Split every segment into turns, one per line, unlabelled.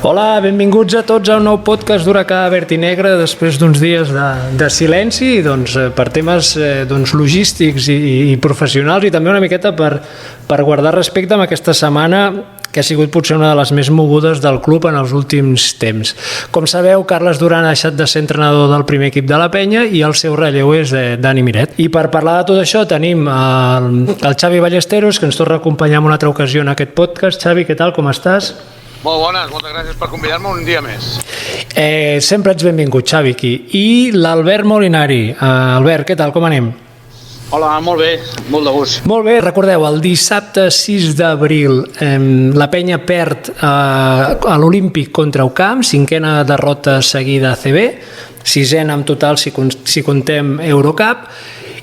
Hola, benvinguts a tots a un nou podcast d'Huracà Verd i Negre després d'uns dies de silenci per temes logístics i professionals i també una miqueta per guardar respecte amb aquesta setmana que ha sigut potser una de les més mogudes del club en els últims temps. Com sabeu, Carles Duran ha deixat de ser entrenador del primer equip de la Penya i el seu relleu és Dani Miret. I per parlar de tot això tenim el Xavi Ballesteros, que ens torna a acompanyar en una altra ocasió en aquest podcast. Xavi, què tal? Com estàs?
Molt bones, moltes gràcies per convidar-me un dia més.
Sempre ets benvingut, Xavi, aquí. I l'Albert Molinari. Albert, què tal? Com anem?
Hola, molt bé, molt de gust.
Molt bé, recordeu, el dissabte 6 d'abril la Penya perd a l'Olímpic contra Ucam, 5a derrota seguida a ACB, 6a en total si contem Eurocup,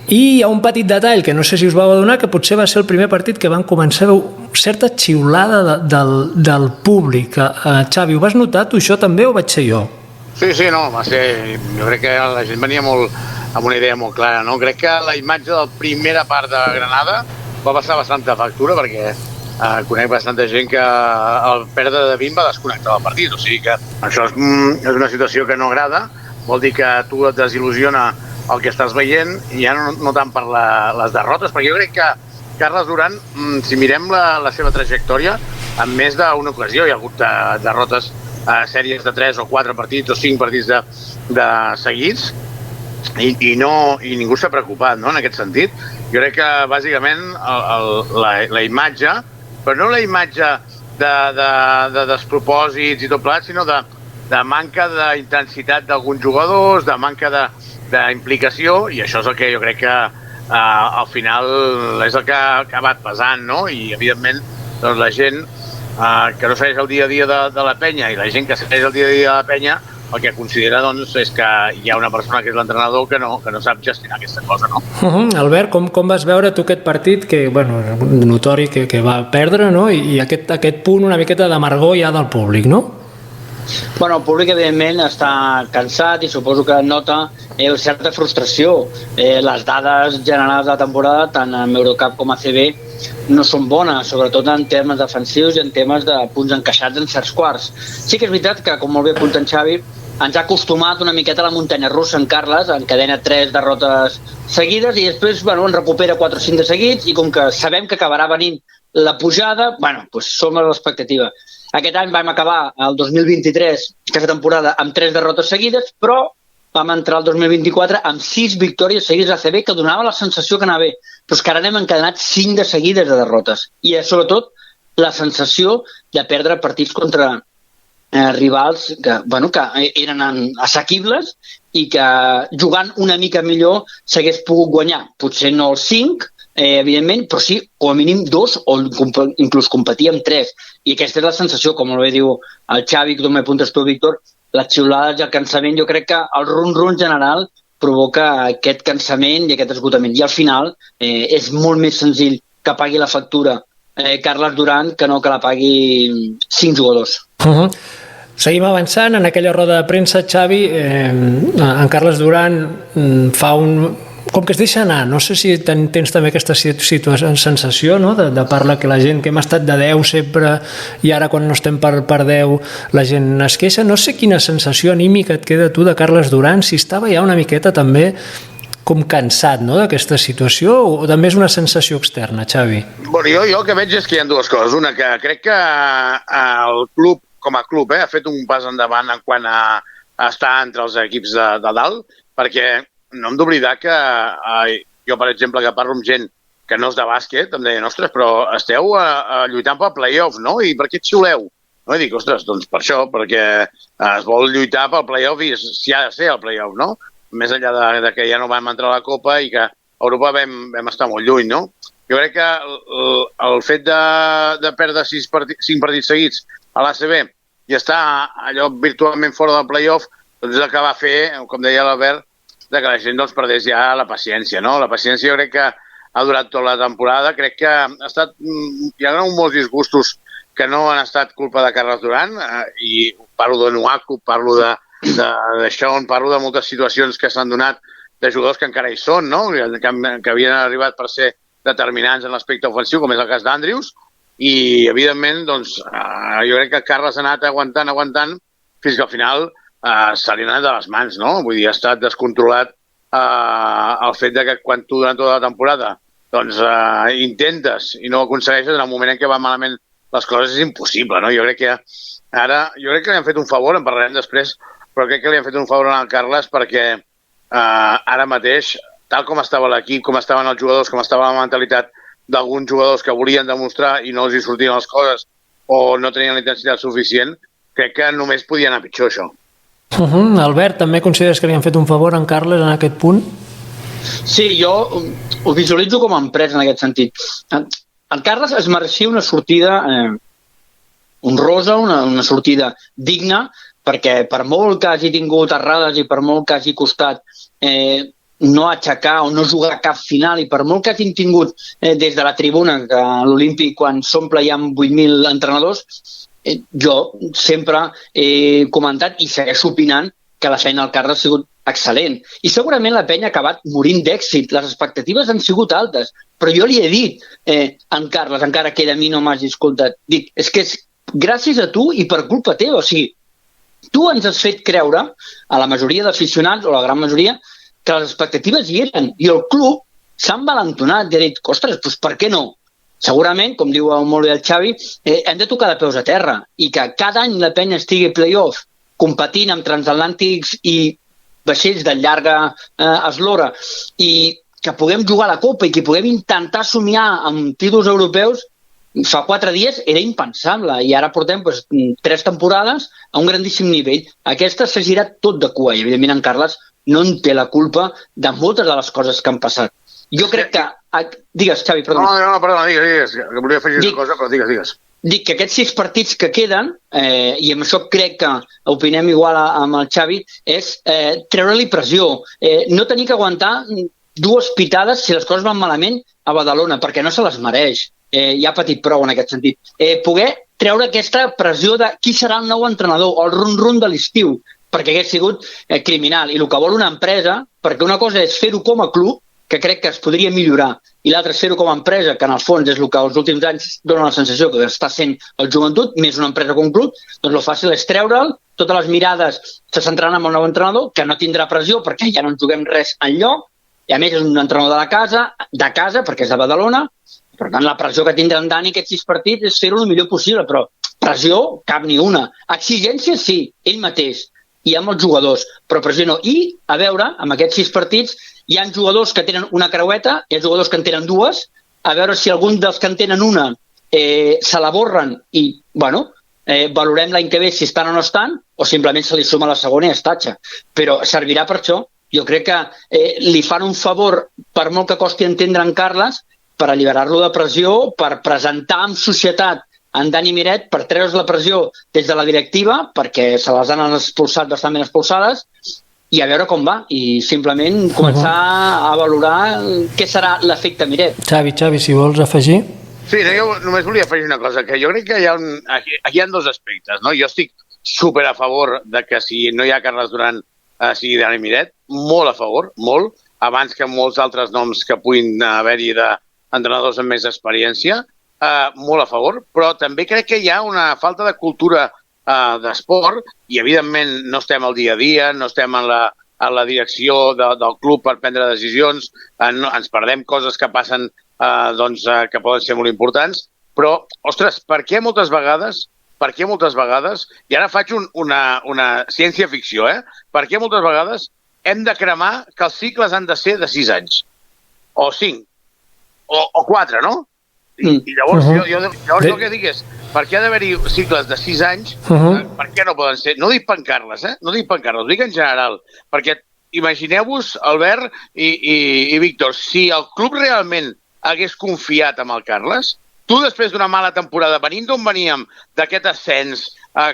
i hi ha un petit detall que no sé si us vau adonar, que potser va ser el primer partit que van començar a veure certa xiulada del públic. Xavi, ho vas notar tu això també o vaig ser jo?
Sí, no, va ser... Jo crec que la gent venia amb una idea molt clara, no? Crec que la imatge de la primera part de Granada va passar bastanta factura perquè conec bastanta gent que al perdre de 20 va desconnectar del partit, o sigui que això és una situació que no agrada, vol dir que tu et desil·lusiona el que estàs veient, i ja no tant per les derrotes, perquè jo crec que Carles Duran, si mirem la seva trajectòria, en més d'una ocasió hi ha hagut derrotes a sèries de 3 o 4 partits o 5 partits de seguits, i ningú s'ha preocupat, no?, en aquest sentit. Jo crec que, bàsicament, la imatge, però no la imatge de despropòsits i tot plegat, sinó de manca d'intensitat d'alguns jugadors, de manca d'implicació, i això és el que jo crec que al final és el que ha acabat pesant, no? I evidentment la gent que no segueix el dia a dia de la Penya i la gent que segueix el dia a dia de la Penya el que considera és que hi ha una persona que és l'entrenador que no sap gestionar aquesta cosa, no?
Albert, com vas veure tu aquest partit que, notori que va perdre, no? I aquest punt una miqueta d'amargor ja del públic, no?
Bueno, el públic, evidentment, està cansat i suposo que nota certa frustració. Les dades generals de la temporada, tant en Eurocup com a ACB, no són bones, sobretot en termes defensius i en temes de punts encaixats en certs quarts. Sí que és veritat que, com molt bé apunta en Xavi, ens ha acostumat una miqueta a la muntanya russa en Carles, encadena 3 derrotes seguides i després en recupera 4 o 5 de seguits, i com que sabem que acabarà venint la pujada, som a l'expectativa. Aquest any vam acabar el 2023, aquesta temporada, amb 3 derrotes seguides, però vam entrar el 2024 amb 6 victòries seguides a ACB, que donava la sensació que anava bé, però és que ara n'hem encadenat 5 de seguides de derrotes. I sobretot la sensació de perdre partits contra rivals que eren assequibles i que jugant una mica millor s'hagués pogut guanyar. Potser no els 5, evidentment, però sí, com a mínim 2 o inclús competir amb 3. I aquesta és la sensació, com molt bé diu el Xavi, que també apuntes tu, Víctor, les xiulades i el cansament. Jo crec que el run-run general provoca aquest cansament i aquest esgotament. I al final és molt més senzill que pagui la factura Carles Duran que no que la pagui 5 jugadors.
Seguim avançant. En aquella roda de premsa, Xavi, en Carles Duran fa com que es deixa anar, no sé si tens també aquesta sensació, no?, de parla que la gent que hem estat de 10 sempre i ara quan no estem per 10 la gent es queixa. No sé quina sensació anímica et queda tu de Carles Duran, si estava ja una miqueta també com cansat, no?, d'aquesta situació, o també és una sensació externa, Xavi?
Jo el que veig és que hi ha dues coses. Una, que crec que el club, com a club, ha fet un pas endavant en quant a estar entre els equips de dalt, perquè no hem d'oblidar que jo, per exemple, que parlo amb gent que no és de bàsquet, em deien, ostres, però esteu lluitant pel play-off, no? I per què et xiuleu? No? I dic, ostres, doncs per això, perquè es vol lluitar pel play-off i si ha de ser el play-off, no? Més enllà de que ja no vam entrar a la Copa i que a Europa vam estar molt lluny, no? Jo crec que el fet de perdre 5 partits seguits a l'ACB i estar allò virtualment fora del play-off, doncs és el que va fer, com deia l'Albert, que la gent perdés ja la paciència, no? La paciència jo crec que ha durat tota la temporada. Crec que hi ha molts disgustos que no han estat culpa de Carles Duran, i parlo de Nuaku, parlo de Sean, parlo de moltes situacions que s'han donat de jugadors que encara hi són, no?, que havien arribat per ser determinants en l'aspecte ofensiu, com és el cas d'Andrews, i evidentment doncs, jo crec que Carles ha anat aguantant fins que al final se li ha anat de les mans, no? Vull dir, ha estat descontrolat el fet de que quan tu durant tota la temporada doncs intentes i no ho aconsegueixes, en el moment en què va malament les coses és impossible, no? Jo crec que li han fet un favor, en parlarem després, però crec que li han fet un favor al Carles perquè ara mateix, tal com estava l'equip, com estaven els jugadors, com estava la mentalitat d'alguns jugadors que volien demostrar i no els hi sortien les coses o no tenien la intensitat suficient, crec que només podia anar pitjor, això.
Albert, també consideres que li han fet un favor a en Carles en aquest punt?
Sí, jo ho visualitzo com a empresa en aquest sentit. En Carles es mereixia una sortida honrosa, una sortida digna, perquè per molt que hagi tingut errades i per molt que hagi costat no aixecar o no jugar cap final i per molt que hagin tingut des de la tribuna que a l'Olímpic quan s'omple hi ha 8.000 entrenadors, jo sempre he comentat i segueixo opinant que la feina del Carles ha sigut excel·lent. I segurament la penya ha acabat morint d'èxit. Les expectatives han sigut altes. Però jo li he dit a en Carles, encara que de mi no m'hagi escoltat, dic, és que és gràcies a tu i per culpa teva. O sigui, tu ens has fet creure, a la majoria d'aficionats, o la gran majoria, que les expectatives hi eren. I el club s'ha envalentonat i ha dit, ostres, doncs per què no? Segurament, com diu molt bé el Xavi, hem de tocar de peus a terra i que cada any la penya estigui a play-off competint amb transatlàntics i vaixells de llarga eslora i que puguem jugar a la Copa i que puguem intentar somiar amb títols europeus, fa 4 dies era impensable i ara portem 3 temporades a un grandíssim nivell. Aquesta s'ha girat tot de cua i evidentment en Carles no en té la culpa de moltes de les coses que han passat. Jo crec que... Digues, Xavi, perdó.
No, perdona, digues. Que volia afegir una cosa, però digues.
Dic que aquests 6 partits que queden, i amb això crec que opinem igual amb el Xavi, és treure-li pressió. No tenir que aguantar 2 pitades si les coses van malament a Badalona, perquè no se les mereix. Ja ha patit prou en aquest sentit. Poder treure aquesta pressió de qui serà el nou entrenador, o el run-run de l'estiu, perquè hagués sigut criminal. I el que vol una empresa, perquè una cosa és fer-ho com a club, que crec que es podria millorar, i l'altre és fer-ho com a empresa, que en el fons és el que els últims anys dona la sensació que està sent el joventut, més una empresa que un club, doncs el fàcil és treure'l, totes les mirades se centraran en el nou entrenador, que no tindrà pressió perquè ja no ens juguem res enlloc, i a més és un entrenador de casa, perquè és de Badalona, per tant la pressió que tindrà en Dani aquests 6 partits és fer-ho el millor possible, però pressió cap ni una. Exigència sí, ell mateix, i amb els jugadors, però pressió no. I, a veure, amb aquests 6 partits, hi ha jugadors que tenen una creueta, hi ha jugadors que en tenen 2, a veure si algun dels que en tenen una se la borren i, valorem l'any que ve si estan o no estan, o simplement se li suma la segona i es tatxa. Però servirà per això. Jo crec que li fan un favor, per molt que costi entendre en Carles, per alliberar-lo de pressió, per presentar amb societat en Dani Miret, per treure's la pressió des de la directiva, perquè se les han expulsat bastant ben expulsades, i a veure com va, i simplement començar a valorar què serà l'efecte Miret.
Xavi, si vols afegir.
Sí, jo només volia afegir una cosa, que jo crec que aquí hi ha 2 aspectes, no? Jo estic super a favor de que si no hi ha Carles Duran sigui Dani Miret, molt a favor, molt, abans que molts altres noms que puguin haver-hi d'entrenadors amb més experiència, molt a favor, però també crec que hi ha una falta de cultura d'esport i evidentment no estem al dia a dia, no estem en la direcció del club per prendre decisions, ens perdem coses que passen que poden ser molt importants, però, ostres, per què moltes vegades, i ara faig una ciència-ficció, per què moltes vegades hem de cremar que els cicles han de ser de 6 anys, o 5, o 4, no? I llavors, jo el que dic és, per què ha d'haver-hi cicles de 6 anys? Per què no poden ser? No dic per en Carles, no dic per en Carles, dic en general. Perquè imagineu-vos, Albert i Víctor, si el club realment hagués confiat en el Carles, tu després d'una mala temporada, venint d'on veníem, d'aquest ascens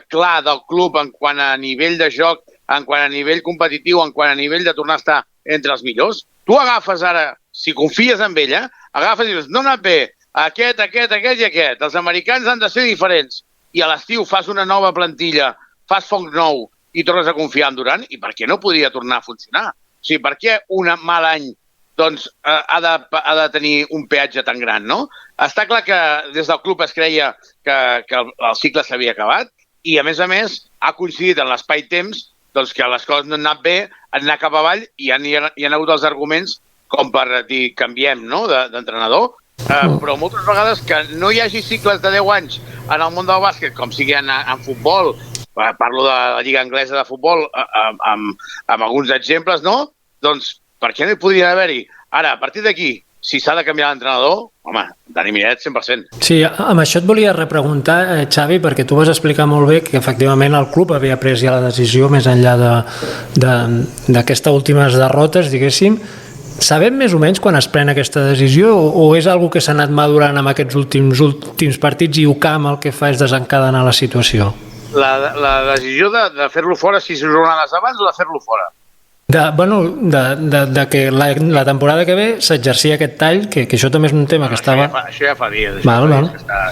clar del club en quant a nivell de joc, en quant a nivell competitiu, en quant a nivell de tornar a estar entre els millors, tu agafes ara, si confies en ell, agafes i dius, no ha anat bé, aquest i aquest. Els americans han de ser diferents. I a l'estiu fas una nova plantilla, fas foc nou i tornes a confiar en Duran. I per què no podria tornar a funcionar? O sigui, per què un mal any doncs ha de tenir un peatge tan gran, no? Està clar que des del club es creia que el cicle s'havia acabat i, a més, ha coincidit en l'espai-temps doncs, que les coses no han anat bé, han anat cap avall i hi han hagut els arguments com per dir canviem, no?, d'entrenador. Però moltes vegades que no hi hagi cicles de 10 anys en el món del bàsquet, com sigui en futbol, parlo de la Lliga Anglesa de Futbol amb alguns exemples, no? Doncs per què no hi podrien haver-hi? Ara, a partir d'aquí, si s'ha de canviar l'entrenador, home, Dani Miret, 100%.
Sí, amb això et volia repreguntar, Xavi, perquè tu vas explicar molt bé que efectivament el club havia pres ja la decisió més enllà d'aquestes últimes derrotes, diguéssim. Sabem més o menys quan es pren aquesta decisió o és algo que s'ha anat madurant amb aquests últims partits i UCAM el que fa és desencadenar la situació?
La decisió de fer-lo fora 6 jornades abans o de fer-lo fora?
De que la temporada que ve s'exercia aquest tall, que això també és un tema que estava...
Això ja fa dies.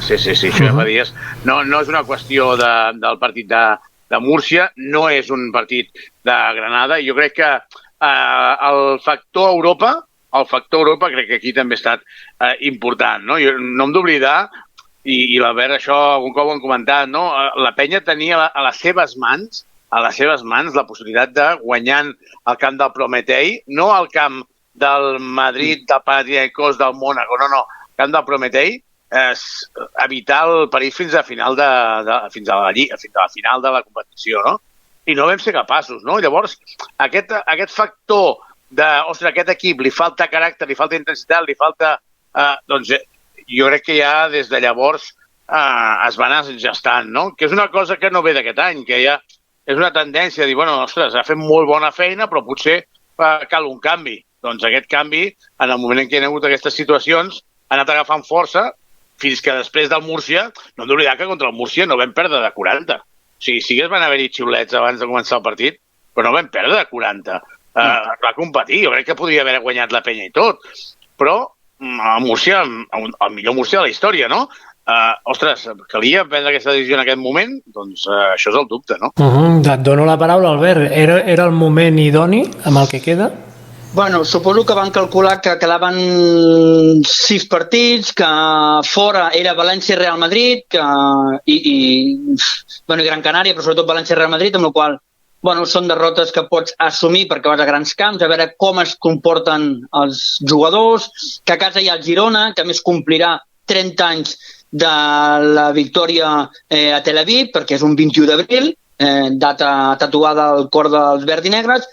Sí, això ja fa dies. No és una qüestió del partit de Múrcia, no és un partit de Granada. Jo crec que el factor Europa crec que aquí també ha estat important, no? No hem d'oblidar, i l'Albert això algun cop ho han comentat, no? La penya tenia a les seves mans la possibilitat de guanyar el camp del Prometei, no el camp del Madrid, del Panathinaikos, del Mónaco, no, el camp del Prometei, evitar el perill fins a la final de la competició, no? I no vam ser capaços, no? Llavors, aquest factor de, ostres, aquest equip li falta caràcter, li falta intensitat, li falta... Doncs jo crec que ja des de llavors es va anar gestant, no? Que és una cosa que no ve d'aquest any, que ja és una tendència a dir, bueno, ostres, ha fet molt bona feina, però potser cal un canvi. Doncs aquest canvi, en el moment en què hi ha hagut aquestes situacions, ha anat agafant força fins que després del Múrcia, no hem d'oblidar que contra el Múrcia no vam perdre de 40. O sigui, sí que van haver-hi xiulets abans de començar el partit, però no vam perdre de 40. Va competir, jo crec que podria haver guanyat la penya i tot. Però el Múrcia, el millor Múrcia de la història, no? Ostres, calia prendre aquesta decisió en aquest moment? Doncs això és el dubte, no?
Et dono la paraula, Albert. Era el moment idoni amb el que queda?
Bueno, suposo que van calcular que quedaven 6 partits, que fora era València-Real Madrid i Gran Canària, però sobretot València-Real Madrid, amb la qual són derrotes que pots assumir perquè vas a grans camps, a veure com es comporten els jugadors, que a casa hi ha el Girona, que a més complirà 30 anys de la victòria a Tel Aviv, perquè és un 21 d'abril, data tatuada al cor dels verds i negres,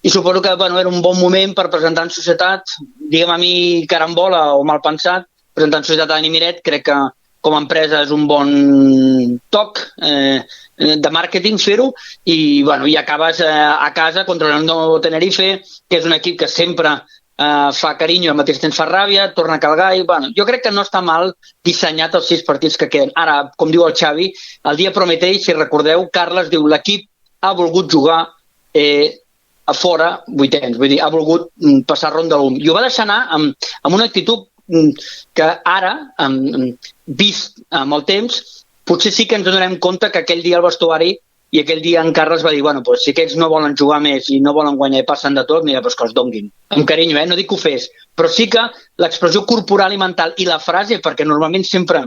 i suposo que era un bon moment per presentar en societat, diguem a mi carambola o mal pensat, presentar en societat a Dani Miret, crec que com a empresa és un bon toc de màrqueting fer-ho, i acabes a casa contra el Nou Tenerife, que és un equip que sempre fa carinyo, al mateix temps fa ràbia, torna a Calgai... Jo crec que no està mal dissenyat els 6 partits que queden. Ara, com diu el Xavi, el dia Prometei, si recordeu, Carles diu l'equip ha volgut jugar a fora vuitens, vull dir, ha volgut passar ronda l'1. I ho va deixar anar amb una actitud que ara, vist amb el temps, potser sí que ens donem compte que aquell dia al vestuari i aquell dia en Carles va dir, si aquests no volen jugar més i no volen guanyar i passen de tot, mira, que els donguin. Amb carinyo, no dic que ho fes, però sí que l'expressió corporal i mental i la frase, perquè normalment sempre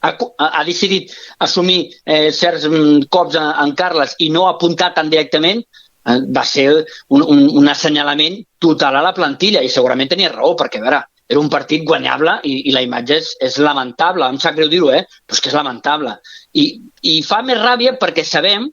ha decidit assumir certs cops en Carles i no apuntar tan directament, va ser un assenyalament total a la plantilla i segurament tenia raó, perquè a veure, era un partit guanyable i la imatge és lamentable, em sap greu dir-ho, però és que és lamentable. I fa més ràbia perquè sabem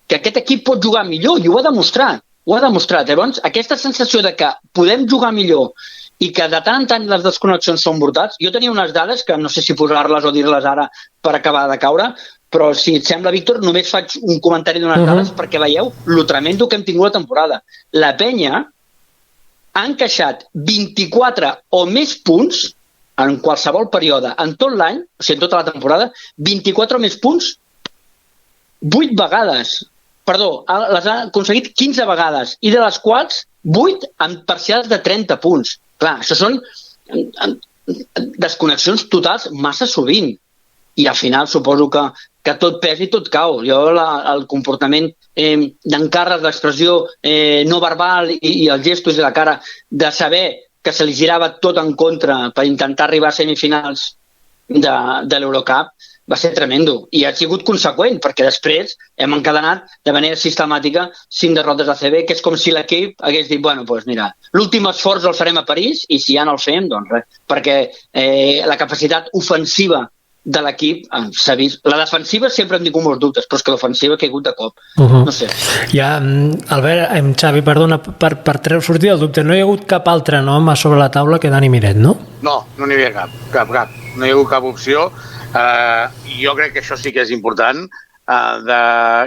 que aquest equip pot jugar millor i ho ha demostrat. Llavors, aquesta sensació de que podem jugar millor i que de tant en tant les desconnexions són brutals. Jo tenia unes dades que no sé si posar-les o dir-les ara per acabar de caure, però si et sembla, Víctor, només faig un comentari d'unes dades perquè veieu lo tremendo que hem tingut la temporada. La penya ha encaixat 24 o més punts en qualsevol període, en tot l'any, o sigui, en tota la temporada, 24 o més punts 8 vegades. Perdó, les ha aconseguit 15 vegades, i de les quals 8 en parcials de 30 punts. Clar, això són desconnexions totals massa sovint. I al final suposo que tot pesa i tot cau. Jo el comportament d'en Carles, l'expressió no verbal i els gestos i la cara, de saber que se li girava tot en contra per intentar arribar a semifinals de l'Eurocup, va ser tremendo. I ha sigut conseqüent, perquè després hem encadenat de manera sistemàtica 5 derrotes a CB, que és com si l'equip hagués dit, bueno, doncs mira, l'últim esforç el farem a París i si ja no el fem, doncs res. Perquè la capacitat ofensiva de l'equip s'ha vist. La defensiva sempre hem tingut molts dubtes, però és que l'ofensiva ha caigut de cop. No sé.
Ja, Albert, Xavi, perdona, per sortir del dubte, no hi ha hagut cap altre nom a sobre la taula que Dani Miret, no?
No n'hi havia cap. No hi ha hagut cap opció. Jo crec que això sí que és important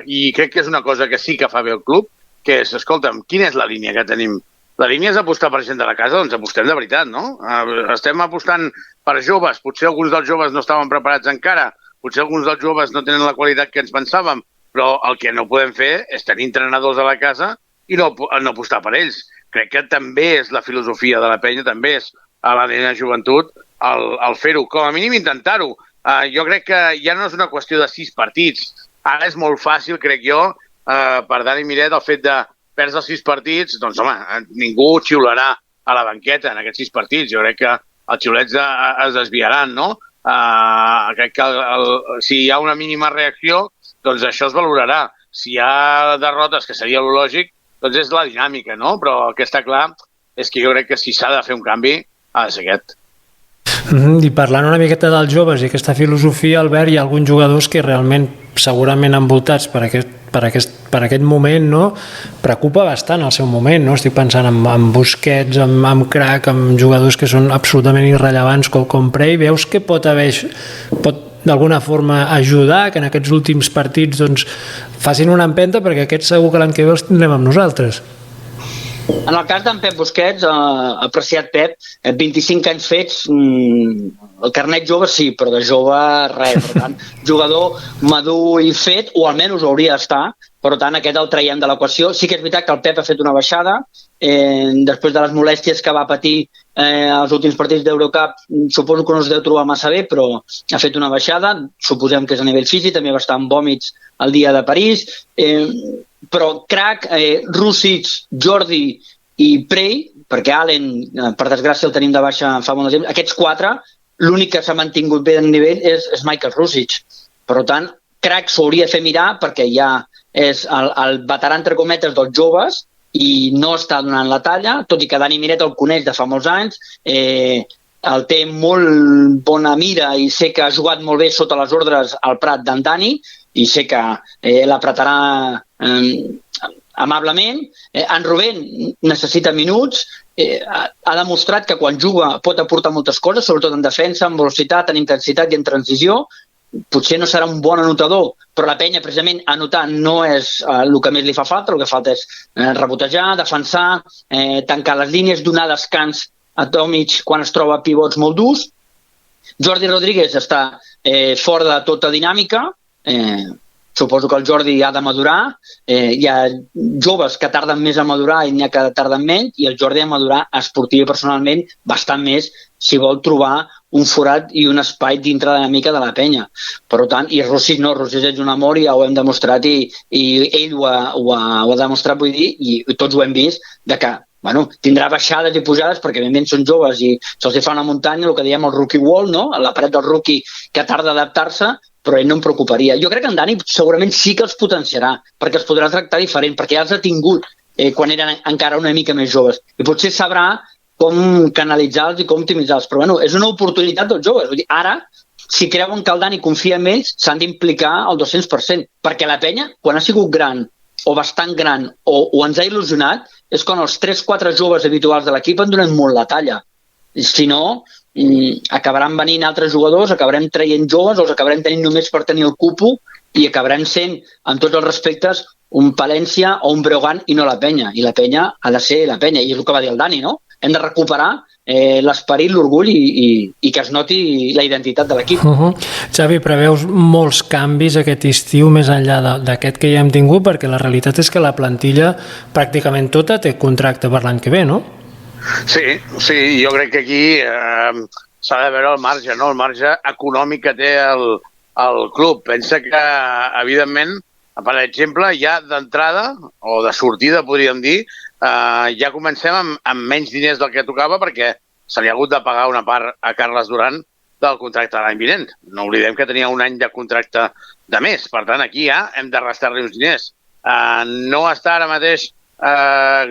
i crec que és una cosa que sí que fa bé el club, que és, escolta'm, quina és la línia que tenim? La línia és apostar per gent de la casa, doncs apostem de veritat, no? Estem apostant per joves, potser alguns dels joves no estaven preparats encara, potser alguns dels joves no tenen la qualitat que ens pensàvem, però el que no podem fer és tenir entrenadors a la casa i no apostar per ells. Crec que també és la filosofia de la penya, també és a l'ADN de joventut el fer-ho, com a mínim intentar-ho. Jo crec que ja no és una qüestió de 6 partits. Ara és molt fàcil, crec jo, per Dani Miret, el fet de perds els 6 partits, doncs home, ningú xiularà a la banqueta en aquests 6 partits. Jo crec que els xiulets es desviaran, no? Crec que si hi ha una mínima reacció, doncs això es valorarà. Si hi ha derrotes, que seria lo lògic, doncs és la dinàmica, no? Però el que està clar és que jo crec que si s'ha de fer un canvi, ha de ser aquest.
I parlant una miqueta dels joves i aquesta filosofia, Albert, hi ha alguns jugadors que realment, segurament envoltats per aquest moment, no? Preocupa bastant el seu moment, no? Estic pensant en Busquets, en Crac, en jugadors que són absolutament irrellevants com Prey. Veus que pot d'alguna forma ajudar que en aquests últims partits doncs, facin una empenta, perquè aquests segur que l'any que ve els tindrem amb nosaltres.
En el cas d'en Pep Busquets, apreciat Pep, 25 anys fets, el carnet jove sí, però de jove res. Per tant, jugador madur i fet, o almenys ho hauria d'estar, per tant aquest el traiem de l'equació. Sí que és veritat que el Pep ha fet una baixada, després de les molèsties que va patir als últims partits d'Eurocup, suposo que no es deu trobar massa bé, però ha fet una baixada, suposem que és a nivell físic, també va estar amb vòmits el dia de París, però Crac, Rússic, Jordi i Prey, perquè Allen, per desgràcia, el tenim de baixa fa molt de temps, aquests 4, l'únic que s'ha mantingut bé de nivell és Michael Rússic. Per tant, Crac s'ho hauria de fer mirar perquè ja és el veterà, entre cometes, dels joves i no està donant la talla, tot i que Dani Miret el coneix de fa molts anys, el té molt bona mira i sé que ha jugat molt bé sota les ordres al Prat d'en Dani i sé que l'apretarà amablement. En Rubén necessita minuts, ha demostrat que quan juga pot aportar moltes coses, sobretot en defensa, en velocitat, en intensitat i en transició. Potser no serà un bon anotador, però la penya precisament anotar no és el que més li fa falta, el que falta és rebotejar, defensar, tancar les línies, donar descans a Tomic quan es troba pivots molt durs. Jordi Rodríguez està fora de tota dinàmica, suposo que el Jordi ha de madurar, hi ha joves que tarden més a madurar i n'hi ha que tarden menys, i el Jordi ha de madurar esportiu i personalment bastant més si vol trobar un forat i un espai dintre de la mica de la penya. Per tant, i Rússic no, Rússic és un amor i ja ho hem demostrat i ell ho ha demostrat, vull dir, i tots ho hem vist, de que tindrà baixades i pujades perquè evidentment són joves i se'ls fa una muntanya, el que diem el rookie wall, no? La paret del rookie que tarda a adaptar-se, però ell no em preocuparia. Jo crec que en Dani segurament sí que els potenciarà, perquè els podrà tractar diferent, perquè ja els ha tingut quan eren encara una mica més joves. I potser sabrà com canalitzar-los i com optimitzar-los. Però és una oportunitat dels joves. Vull dir, ara, si creuen que el Dani confia en ells, s'han d'implicar al 200%, perquè la penya, quan ha sigut gran o bastant gran o ens ha il·lusionat, és quan els 3-4 joves habituals de l'equip han donat molt la talla. Si no, acabaran venint altres jugadors, acabarem traient joves, els acabarem tenint només per tenir el cupo i acabarem sent, en tots els respectes, un Palència o un Breogán i no la penya. I la penya ha de ser la penya, i és el que va dir el Dani, no? Hem de recuperar l'esperit, l'orgull i que es noti la identitat de l'equip.
Xavi, preveus molts canvis aquest estiu més enllà d'aquest que ja hem tingut, perquè la realitat és que la plantilla pràcticament tota té contracte per l'any que ve, no?
Sí, jo crec que aquí s'ha de veure el marge, no? El marge econòmic que té el club. Pensa que, evidentment, per exemple, ja d'entrada, o de sortida, podríem dir, ja comencem amb menys diners del que tocava perquè se li ha hagut de pagar una part a Carles Duran del contracte de l'any vinent. No oblidem que tenia un any de contracte de més. Per tant, aquí ja hem de restar-li uns diners. No està ara mateix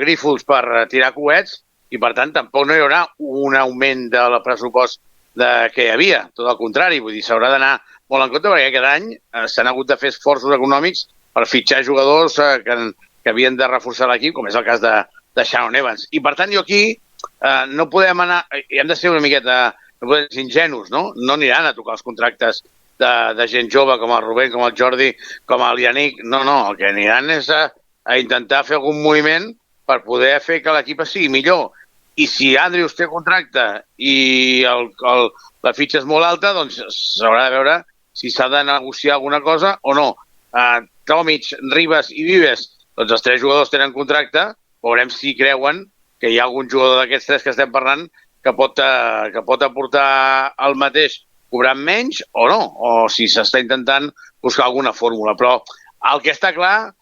Grífols per tirar coets i, per tant, tampoc no hi haurà un augment del pressupost que hi havia. Tot el contrari, vull dir, s'haurà d'anar molt en compte perquè aquest any s'han hagut de fer esforços econòmics per fitxar jugadors que havien de reforçar l'equip, com és el cas de Shannon Evans. I, per tant, jo aquí no podem anar... Hem de ser una miqueta... No podem ser ingenus, no? No aniran a tocar els contractes de gent jove com el Rubén, com el Jordi, com el Yannick. No, el que aniran és a intentar fer algun moviment per poder fer que l'equip sigui millor. I si Andrews té contracte i la fitxa és molt alta, doncs s'haurà de veure si s'ha de negociar alguna cosa o no. Tomic, Ribas i Vives, doncs els 3 jugadors tenen contracte, veurem si creuen que hi ha algun jugador d'aquests 3 que estem parlant que pot aportar el mateix cobrant menys o no, o si s'està intentant buscar alguna fórmula. Però el que està clar,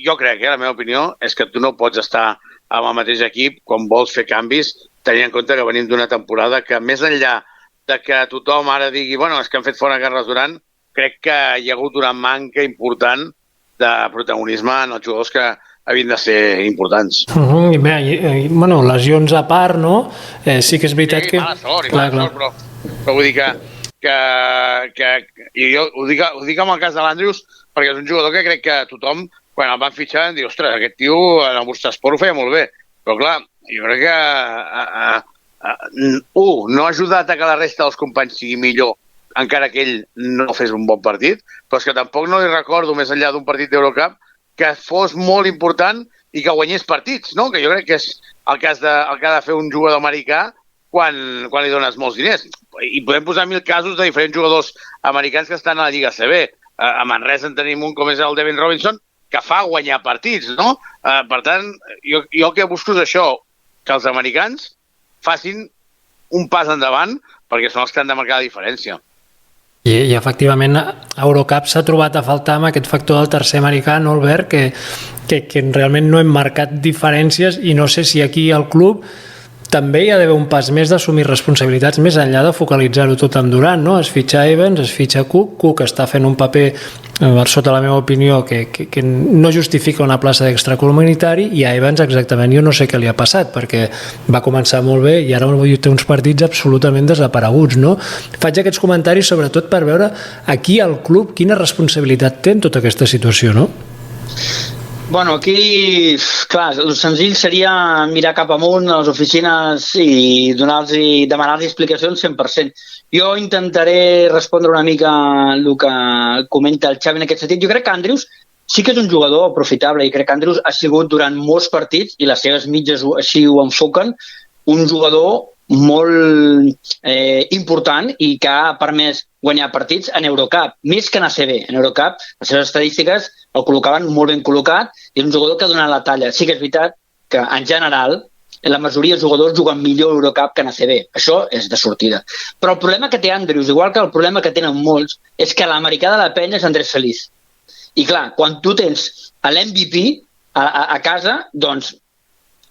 jo crec, la meva opinió, és que tu no pots estar amb el mateix equip quan vols fer canvis, tenint en compte que venim d'una temporada que, més enllà de que tothom ara digui és que han fet fora Carles Duran, crec que hi ha hagut una manca important de protagonisme en els jugadors que havien de ser importants.
Lesions a part, no? Sí que és veritat que...
Mala sort, però vull dir que jo ho dic amb el cas de l'Andrews perquè és un jugador que crec que tothom, quan el van fitxar, em diu, ostres, aquest tio en el Bursaspor ho feia molt bé. Però clar, jo crec que no ha ajudat a que la resta dels companys sigui millor, encara que ell no fes un bon partit, però és que tampoc no li recordo, més enllà d'un partit d'Eurocup, que fos molt important i que guanyés partits, no? Que jo crec que és el que ha de fer un jugador americà quan li dones molts diners. I podem posar 1000 casos de diferents jugadors americans que estan a la Lliga CB. A Manresa en tenim un com és el Devin Robinson, que fa guanyar partits, no? Per tant, jo el que busco és això, que els americans facin un pas endavant perquè són els que han de marcar la diferència.
I efectivament Eurocup s'ha trobat a faltar amb aquest factor del tercer americà, no, Albert, que realment no hem marcat diferències i no sé si aquí al club també hi ha d'haver un pas més d'assumir responsabilitats més enllà de focalitzar-ho tot amb Durant, no? Es fitxa Evans, es fitxa Cook està fent un paper, sota la meva opinió, que no justifica una plaça d'extracomunitari, i a Evans exactament jo no sé què li ha passat, perquè va començar molt bé i ara té uns partits absolutament desapareguts, no? Faig aquests comentaris sobretot per veure aquí al club quina responsabilitat té en tota aquesta situació, no?
Bueno, aquí, clar, el senzill seria mirar cap amunt a les oficines i demanar-los explicacions 100%. Jo intentaré respondre una mica el que comenta el Xavi en aquest sentit. Jo crec que Andrews sí que és un jugador aprofitable i crec que Andrews ha sigut durant molts partits, i les seves mitges així ho enfoquen, un jugador molt important i que ha permès guanyar partits en Eurocup, més que en ACB. En Eurocup, les seves estadístiques el col·locaven molt ben col·locat i és un jugador que ha donat la talla. Sí que és veritat que, en general, la majoria de jugadors juguen millor a Eurocup que en ACB. Això és de sortida. Però el problema que té Andrews, igual que el problema que tenen molts, és que l'americà de la penya és Andrés Feliz. I clar, quan tu tens l'MVP a casa, doncs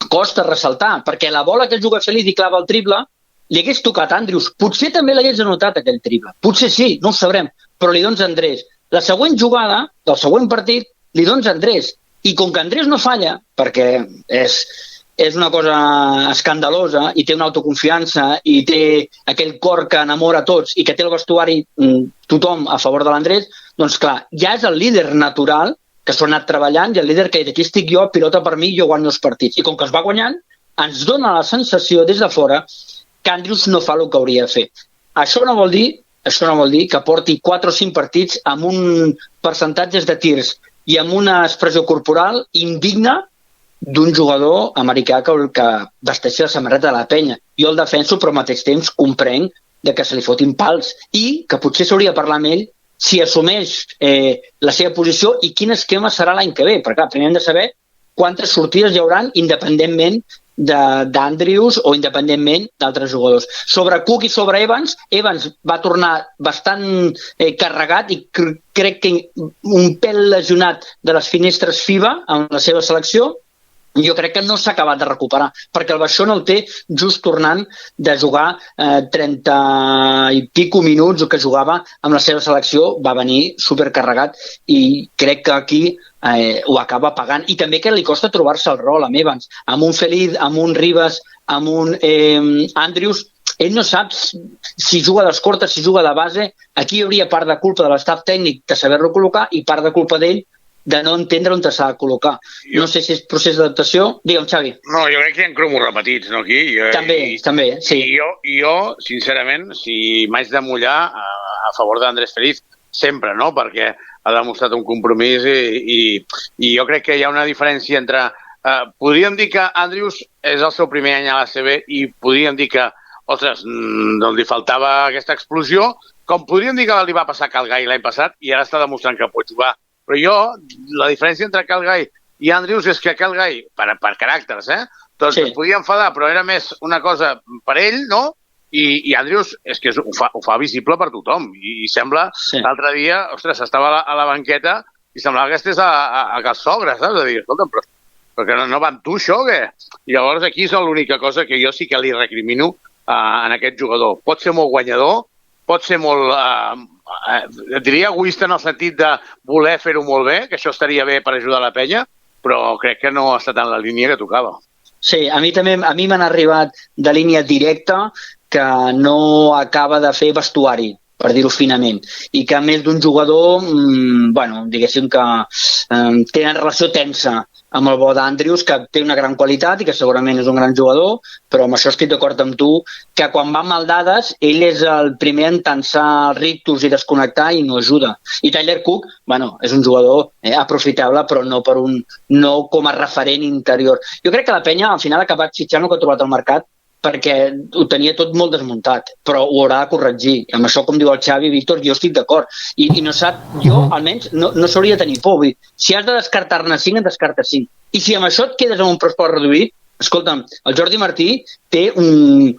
costa ressaltar, perquè la bola que juga Feliz i clava el triple li hagués tocat a Andrews. Potser també l'hagués anotat aquell triple. Potser sí, no ho sabrem, però li dones a Andrés. La següent jugada del següent partit li dones a Andrés. I com que Andrés no falla, perquè és una cosa escandalosa i té una autoconfiança i té aquell cor que enamora a tots i que té el vestuari tothom a favor de l'Andrés, doncs clar, ja és el líder natural que s'ho ha anat treballant i el líder que aquí estic jo, pilota per mi, jo guanyo els partits. I com que es va guanyant, ens dona la sensació des de fora que Andrews no fa el que hauria de fer. Això no vol dir que porti 4 o 5 partits amb un percentatge de tirs i amb una expressió corporal indigna d'un jugador americà que vesteixi la samarreta de la penya. Jo el defenso, però al mateix temps comprenc que se li fotin pals i que potser s'hauria de parlar amb ell si assumeix la seva posició i quin esquema serà l'any que ve. Perquè primer hem de saber quantes sortides hi hauran independentment d'Andrews o independentment d'altres jugadors. Sobre Cook i sobre Evans va tornar bastant carregat i crec que un pèl lesionat de les finestres FIBA en la seva selecció, jo crec que no s'ha acabat de recuperar, perquè el baixón el té just tornant de jugar 30 i pico minuts que jugava amb la seva selecció, va venir supercarregat i crec que aquí ho acaba pagant. I també que li costa trobar-se el rol amb Evans, amb un Feliz, amb un Ribas, amb un Andrews. Ell no sap si juga d'escorta, si juga de base. Aquí hi hauria part de culpa de l'estaf tècnic de saber-lo col·locar i part de culpa d'ell de no entendre on s'ha de col·locar. No sé si és procés d'adaptació. Digue'm, Xavi.
No, jo crec que hi ha cromos repetits, no, aquí?
També, sí.
I jo, sincerament, si m'haig de mullar a favor d'Andrés Feliz, sempre, no?, perquè ha demostrat un compromís i jo crec que hi ha una diferència entre... podríem dir que Andrews és el seu primer any a l'ACB i podríem dir que, ostres, doncs li faltava aquesta explosió, com podríem dir que li va passar a Calgai l'any passat i ara està demostrant que pot jugar. Però jo, la diferència entre Calgai i Andrews és que Calgai, per caràcters, doncs es podia enfadar, però era més una cosa per ell, no? I Andrews és que ho fa visible per tothom. I sembla, l'altre dia, ostres, estava a la banqueta i semblava que estigués a Cal Sogre, saps? A dir, escolta, però que no va amb tu, això, o què? I llavors aquí és l'única cosa que jo sí que li recrimino en aquest jugador. Pot ser molt guanyador, pot ser molt, diria egoista en el sentit de voler fer-ho molt bé, que això estaria bé per ajudar la penya, però crec que no ha estat en la línia que tocava.
Sí, a mi m'han arribat de línia directa que no acaba de fer vestuari, per dir-ho finament, i que a més d'un jugador, diguéssim que tenen relació tensa amb el bo d'Andrews, que té una gran qualitat i que segurament és un gran jugador, però amb això estic d'acord amb tu, que quan van mal dades, ell és el primer en tensar els rictus i desconnectar i no ajuda. I Tyler Cook, és un jugador aprofitable, però no com a referent interior. Jo crec que la penya al final ha acabat fitxant el que ha trobat al mercat, perquè ho tenia tot molt desmuntat, però ho haurà de corregir. I amb això, com diu el Xavi, Víctor, jo estic d'acord. I no sap, jo almenys no s'hauria de tenir por. Si has de descartar-ne 5, en descarta 5. I si amb això et quedes amb un pressupost reduït, escolta'm, el Jordi Martí té un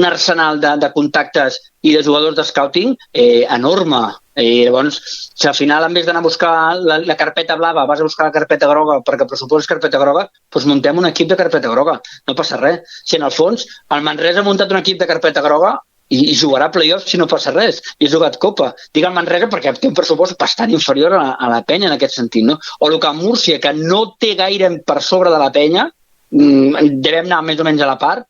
arsenal de contactes i de jugadors de scouting enorme. I llavors, si al final, en vez d'anar a buscar la carpeta blava, vas a buscar la carpeta groga perquè el pressupost és carpeta groga, doncs muntem un equip de carpeta groga. No passa res. Si en el fons el Manresa ha muntat un equip de carpeta groga i jugarà a play-offs si no passa res. I ha jugat Copa. Dic el Manresa perquè té un pressupost bastant inferior a la penya en aquest sentit, no? O el que Múrcia, que no té gaire per sobre de la penya, devem anar més o menys a la part,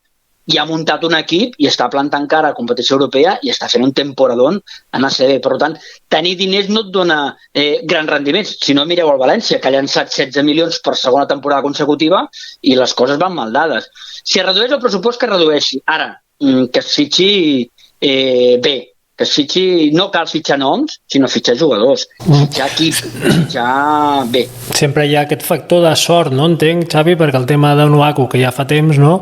i ha muntat un equip i està plantant cara a competició europea i està fent un temporadón en ACB. Per tant, tenir diners no et dona grans rendiments. Si no, mireu el València, que ha llançat 16 milions per segona temporada consecutiva i les coses van mal dades. Si es redueix el pressupost, que es redueixi. Ara, que es fitxi bé, que es fitxi, no cal fitxar noms, sinó fitxar jugadors, fitxar equip, fitxar bé.
Sempre hi ha aquest factor de sort, no entenc, Xavi, perquè el tema de Nuaku, que ja fa temps, no?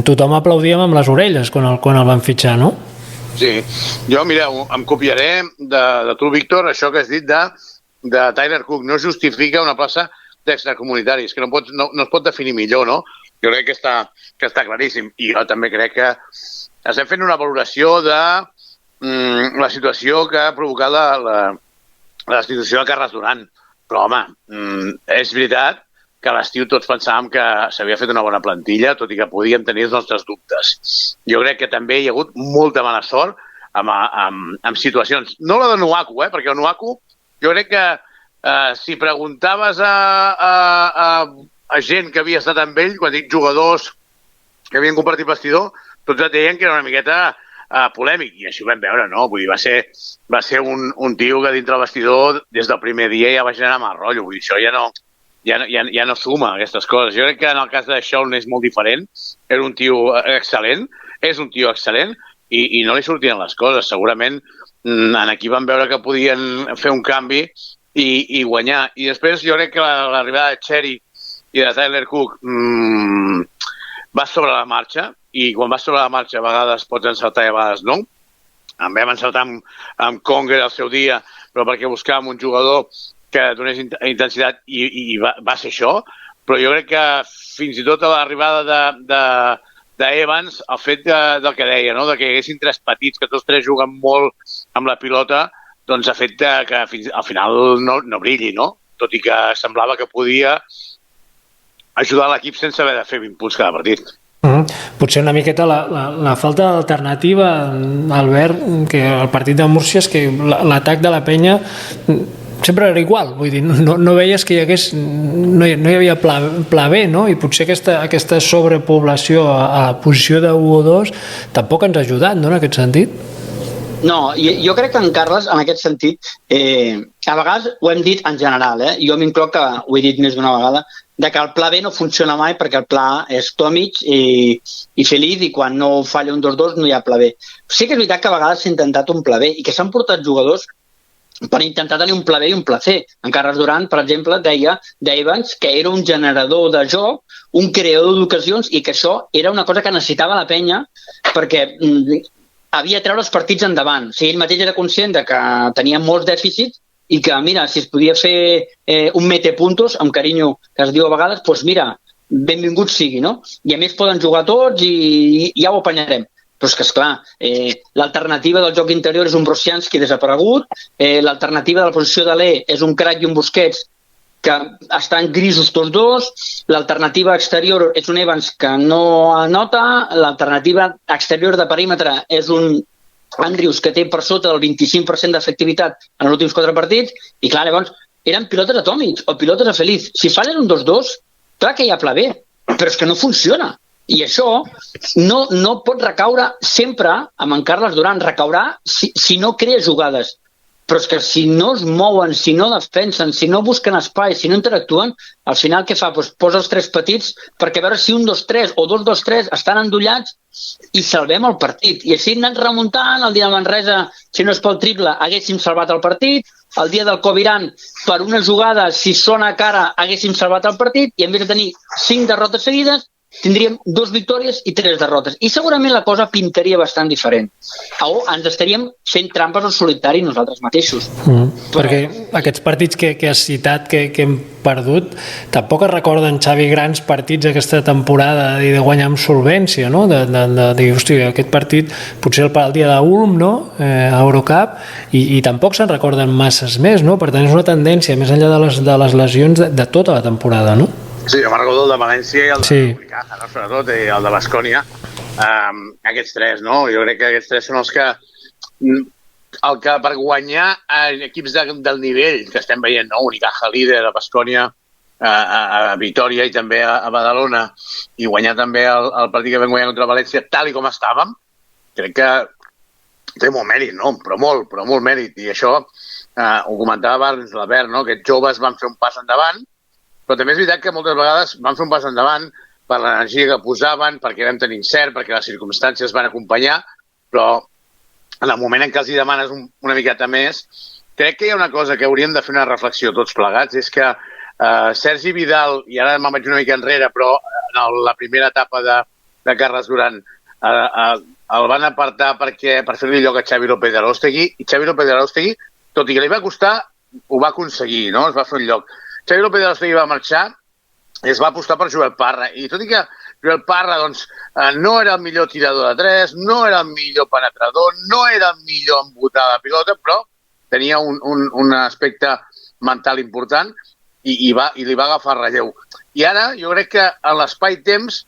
Tothom aplaudíem amb les orelles quan el van fitxar, no?
Sí, jo, mira, em copiaré de tu, Víctor, això que has dit de Tyler Cook. No justifica una plaça d'extracomunitaris, que no es pot definir millor, no? Jo crec que està claríssim. I jo també crec que estem fent una valoració de la situació que ha provocat la destitució de Carles Duran. Però, home, és veritat que a l'estiu tots pensàvem que s'havia fet una bona plantilla, tot i que podíem tenir els nostres dubtes. Jo crec que també hi ha hagut molta mala sort amb situacions. No la de Nuaku, perquè el Nuaku, jo crec que si preguntaves a gent que havia estat amb ell, quan dic jugadors que havien compartit vestidor, tots et deien que era una miqueta polèmic, i així ho vam veure, no? Vull dir, va ser un tio que dintre el vestidor des del primer dia ja va generar mal rotllo. Vull dir, això ja no suma aquestes coses. Jo crec que en el cas de Shaun és molt diferent. Era un tio excel·lent, és un tio excel·lent, i no li sortien les coses. Segurament aquí van veure que podien fer un canvi i guanyar. I després jo crec que l'arribada de Cherry i de Tyler Cook va sobre la marxa, i quan vas sobre la marxa a vegades pots encertar i a vegades no. En vam encertar amb Conger al seu dia, però perquè buscàvem un jugador que donés intensitat i va ser això. Però jo crec que fins i tot a l'arribada d'Evans, el fet del que deia, no? De que hi haguessin tres petits, que tots tres juguen molt amb la pilota, doncs ha fet que al final no brilli, no? Tot i que semblava que podia ajudar l'equip sense haver de fer 20 punts cada partit.
Potser una miqueta la falta d'alternativa, Albert, que el partit de Múrcia és que l'atac de la penya sempre era igual, vull dir, no veies que hi hagués, no hi havia pla B, no? I potser aquesta sobrepoblació a la posició de 1 o 2 tampoc ens ha ajudat, no?, en aquest sentit.
No, jo crec que en Carles, en aquest sentit, a vegades ho hem dit en general, jo m'incloc, que ho he dit més d'una vegada, de que el pla B no funciona mai perquè el pla A és Tomic i feliç, i quan no falla un 2-2 no hi ha pla B. Sí que és veritat que a vegades s'ha intentat un pla B i que s'han portat jugadors per intentar tenir un pla B i un pla C. En Carles Duran, per exemple, deia d'Evans que era un generador de joc, un creador d'ocasions, i que això era una cosa que necessitava la penya perquè havia de treure els partits endavant. O sigui, ell mateix era conscient de que tenia molts dèficits i que, mira, si es podia fer un mete-puntos, amb carinyo que es diu a vegades, doncs mira, benvingut sigui, no? I a més poden jugar tots i ja ho apanyarem. Però és que, esclar, l'alternativa del joc interior és un Brosianski desaparegut, l'alternativa de la posició de l'E és un Crac i un Busquets que estan grisos tots dos, l'alternativa exterior és un Evans que no anota, l'alternativa exterior de perímetre és un Andrius que té per sota del 25% d'efectivitat en els últims 4 partits, i clar, llavors eren pilotes atòmics o pilotes a feliç. Si fallen un 2-2, clar que hi ha pla B, però és que no funciona. I això no pot recaure sempre amb en Carles Duran, recaurà si no crea jugades. Però és que si no es mouen, si no defensen, si no busquen espai, si no interactuen, al final què fa? Doncs posa els 3 petits perquè a veure si 1-2-3 o 2-2-3 estan endollats i salvem el partit. I així anant remuntant, el dia de Manresa, si no és pel triple, haguéssim salvat el partit, el dia del Coviran, per una jugada, si sona cara, haguéssim salvat el partit, i en vez de tenir 5 derrotes seguides, tindríem 2 victòries i 3 derrotes. I segurament la cosa pintaria bastant diferent. O ens estaríem fent trampes al solitari nosaltres mateixos.
Perquè aquests partits que has citat, que hem perdut, tampoc es recorden, Xavi, grans partits aquesta temporada i de guanyar amb solvència, no? De dir, hòstia, aquest partit potser el dia d'Ulm, no? A Eurocup, i tampoc se'n recorden masses més, no? Per tant, és una tendència, més enllà de les lesions de tota la temporada, no?
Sí, jo me'n recordo el de València i el de Unicaja, no? Sobretot, i el de Baskonia. Aquests 3, no? Jo crec que aquests 3 són els que... El que per guanyar equips del nivell que estem veient, no? Unicaja líder, a Baskonia, a Vitòria i també a Badalona, i guanyar també el partit que vam guanyar contra València tal i com estàvem, crec que té molt mèrit, no? Però molt mèrit. I això ho comentava abans l'Albert, no? Aquests joves van fer un pas endavant, però també és veritat que moltes vegades van fer un pas endavant per l'energia que posaven, perquè vam tenir encert, perquè les circumstàncies van acompanyar, però en el moment en què els hi demanes una miqueta més, crec que hi ha una cosa que hauríem de fer una reflexió tots plegats, és que Sergi Vidal, i ara me'n vaig una mica enrere, però en la primera etapa de Carles Duran, el van apartar per fer-li lloc a Xavi López de Arostegui, i Xavi López de Arostegui, tot i que li va costar, ho va aconseguir, no? Es va fer un lloc. Xavi López de Arostegui va marxar i es va apostar per Joel Parra. I tot i que Joel Parra doncs, no era el millor tirador de 3, no era el millor penetrador, no era el millor en botar la pilota, però tenia un aspecte mental important i li va agafar relleu. I ara jo crec que en l'espai-temps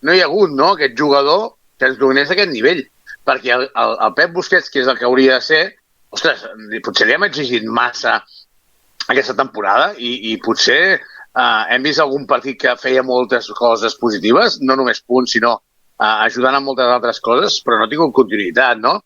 no hi ha hagut, no?, aquest jugador que ens donés aquest nivell. Perquè el Pep Busquets, que és el que hauria de ser, ostres, potser li hem exigit massa aquesta temporada i potser hem vist algun partit que feia moltes coses positives, no només punts, sinó ajudant en moltes altres coses, però no ha tingut continuïtat, no?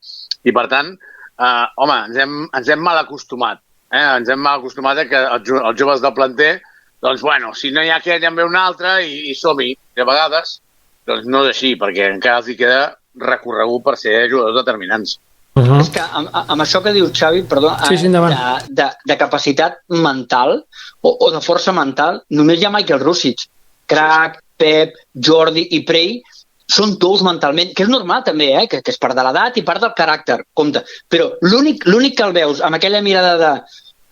I per tant, home, ens hem mal acostumat. Ens hem mal acostumat que els joves del planter, doncs, bueno, si no hi ha aquest, ja en ve un altre i som-hi. De vegades, doncs no és així, perquè encara els hi queda recorregut per ser jugadors determinants.
És que amb això que diu Xavi, perdó, de capacitat mental o de força mental, només hi ha Michael Rússic. Crac, Pep, Jordi i Prey són tous mentalment, que és normal també, que és part de l'edat i part del caràcter, compte. Però l'únic que el veus amb aquella mirada de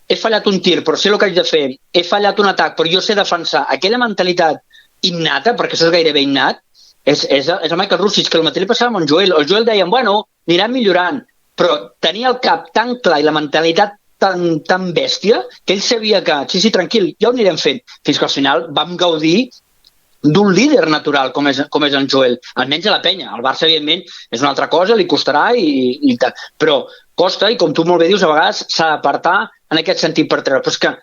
he fallat un tir, però sé el que haig de fer, he fallat un atac, però jo sé defensar, aquella mentalitat innata, perquè això és gairebé innat, és el Michael Rússic, que el mateix li passava amb en Joel. El Joel deia, bueno, anirà millorant, però tenia el cap tan clar i la mentalitat tan bèstia que ell sabia que, sí, tranquil, ja ho anirem fent, fins que al final vam gaudir d'un líder natural com és en Joel, almenys a la penya. El Barça, evidentment, és una altra cosa, li costarà i tal. Però costa, i com tu molt bé dius, a vegades s'ha d'apartar en aquest sentit per treure. Però és que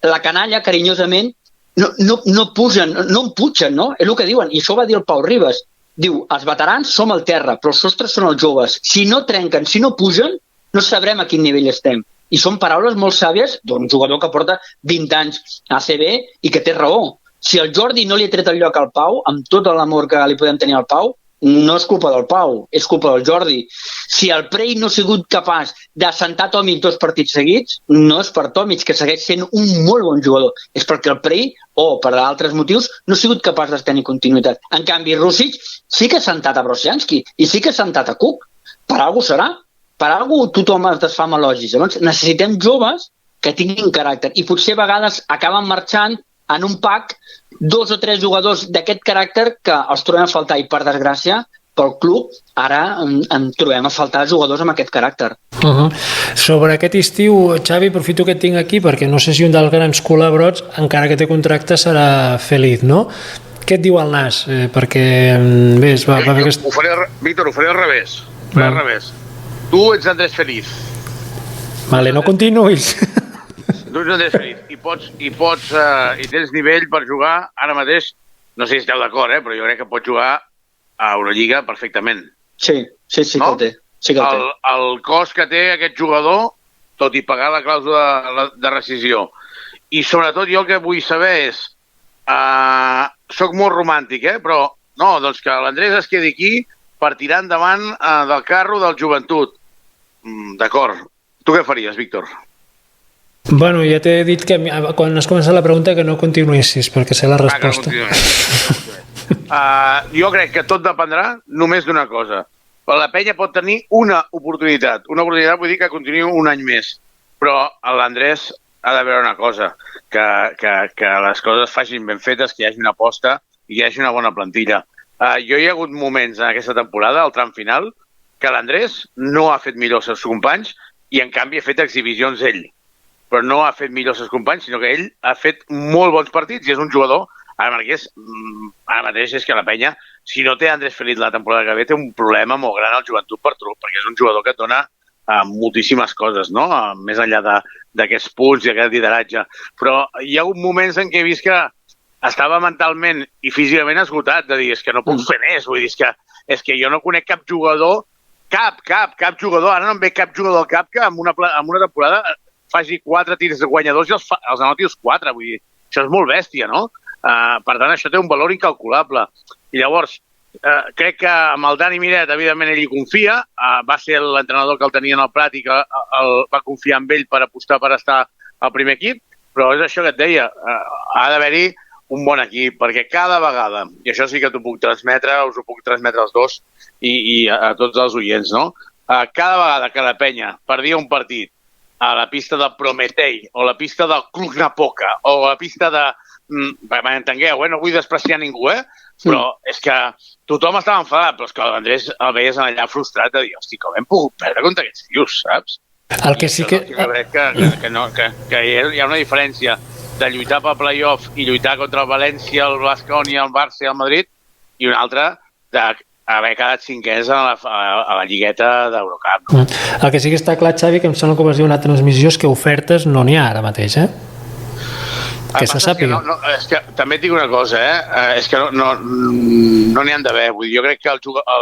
la canalla, carinyosament, no pugen, no empugen, no? És el que diuen, i això va dir el Pau Ribas. Diu, els veterans som al terra, però els sostres són els joves. Si no trenquen, si no pugen, no sabrem a quin nivell estem. I són paraules molt sàvies d'un jugador que porta 20 anys a ACB i que té raó. Si el Jordi no li ha tret el lloc al Pau, amb tot l'amor que li podem tenir al Pau, no és culpa del Pau, és culpa del Jordi. Si el Prey no ha sigut capaç d'assentar Tomic 2 partits seguits, no és per Tomic, que segueix sent un molt bon jugador. És perquè el Prey, o per altres motius, no ha sigut capaç de tenir continuïtat. En canvi, Rússic sí que ha assentat a Brosianski i sí que ha assentat a Cook. Per alguna cosa serà. Per alguna cosa tothom es desfà amb elogis. Llavors, necessitem joves que tinguin caràcter. I potser a vegades acaben marxant en un pack 2 o 3 jugadors d'aquest caràcter que els trobem a faltar. I, per desgràcia, pel club, ara en trobem a faltar jugadors amb aquest caràcter.
Sobre aquest estiu, Xavi, aprofito que et tinc aquí perquè no sé si un dels grans culebrots, encara que té contracte, serà Feliz, no? Què et diu el Nas? Perquè, bé, es va fer aquest...
Víctor, ho faré al revés. Al revés. Tu ets Andrés Feliz.
Vale, no continuïs.
Tu ets Andrés Feliz i tens nivell per jugar ara mateix, no sé si esteu d'acord, però jo crec que pots jugar a Eurolliga perfectament.
Sí, no? Que el té. Sí que el té.
El cost que té aquest jugador, tot i pagar la clàusula de rescisió. I sobretot jo el que vull saber és, soc molt romàntic, però no, doncs que l'Andrés es quedi aquí per tirar endavant del carro del joventut. D'acord. Tu què faries, Víctor?
Bueno, ja t'he dit que quan has començat la pregunta que no continuessis, perquè sé la resposta.
Jo crec que tot dependrà només d'una cosa. La penya pot tenir una oportunitat. Una oportunitat vull dir que continuï un any més. Però l'Andrés ha de veure una cosa, que les coses es facin ben fetes, que hi hagi una aposta i hi hagi una bona plantilla. Jo hi ha hagut moments en aquesta temporada, al tram final, que l'Andrés no ha fet millor els seus companys i, en canvi, ha fet exhibicions ell. Però no ha fet millor els seus companys, sinó que ell ha fet molt bons partits i és un jugador, ara mateix és que la penya, si no té Andrés Feliz la temporada que ve, té un problema molt gran al joventut perquè és un jugador que et dona moltíssimes coses, no? Més enllà d'aquests punts i aquest lideratge. Però hi ha hagut moments en què he vist que estava mentalment i físicament esgotat, de dir, és que no puc fer més, vull dir, és que jo no conec cap jugador, cap jugador, ara no em ve cap jugador al cap que en una temporada faci 4 tirs guanyadors i els anoti els 4, vull dir, això és molt bèstia, no? Per tant, això té un valor incalculable. I llavors, crec que amb el Dani Miret, evidentment, ell hi confia, va ser l'entrenador que el tenia en el Prat i que va confiar en ell per apostar per estar al primer equip, però és això que et deia, ha d'haver-hi un bon equip, perquè cada vegada, i això sí que t'ho puc transmetre, us ho puc transmetre als dos i a tots els oients, no? Cada vegada que la penya perdia un partit a la pista de Prometei o la pista del Cluj Napoca o la pista de... M'entengueu, no vull despreciar ningú, però és que tothom estava enfadat, però és que l'Andrés el veies allà frustrat de dir, hosti, com hem pogut perdre contra aquests tios, saps?
El que sí que...
Jo crec que hi ha una diferència de lluitar pel playoff i lluitar contra el València, el Baskonia, el Barça i el Madrid, i una altra d'haver quedat cinquens a la lligueta d'Eurocup. No?
El que sí que està clar, Xavi, que em sembla que ho vas dir una transmissió, és que ofertes no n'hi ha ara mateix, que se sàpiga.
És que també et dic una cosa, és que no n'hi han d'haver. Jo crec que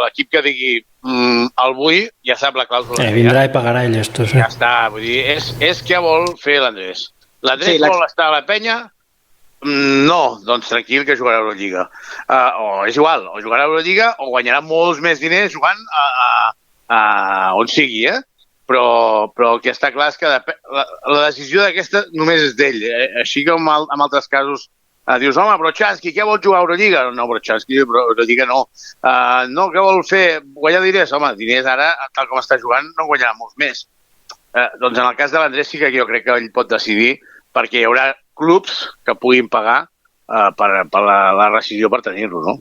l'equip que digui el vull ja sap la clàusula.
Vindrà i pagarà ell, esto.
Ja està, vull dir, és què vol fer l'Andrés. L'Andrés vol estar a la penya? No, doncs tranquil, que jugarà a Eurolliga. O és igual, o jugarà a Eurolliga o guanyarà molts més diners jugant a on sigui, però el que està clar és que la decisió d'aquesta només és d'ell. Així com en altres casos dius, home, Brochanski, què vol jugar a Eurolliga? No, Brochanski, Eurolliga no. No, què vol fer? Guanyar diners? Home, diners ara, tal com està jugant, no guanyarà molts més. Doncs en el cas de l'Andrés sí que jo crec que ell pot decidir perquè hi haurà clubs que puguin pagar per la rescisió per tenir-lo, no?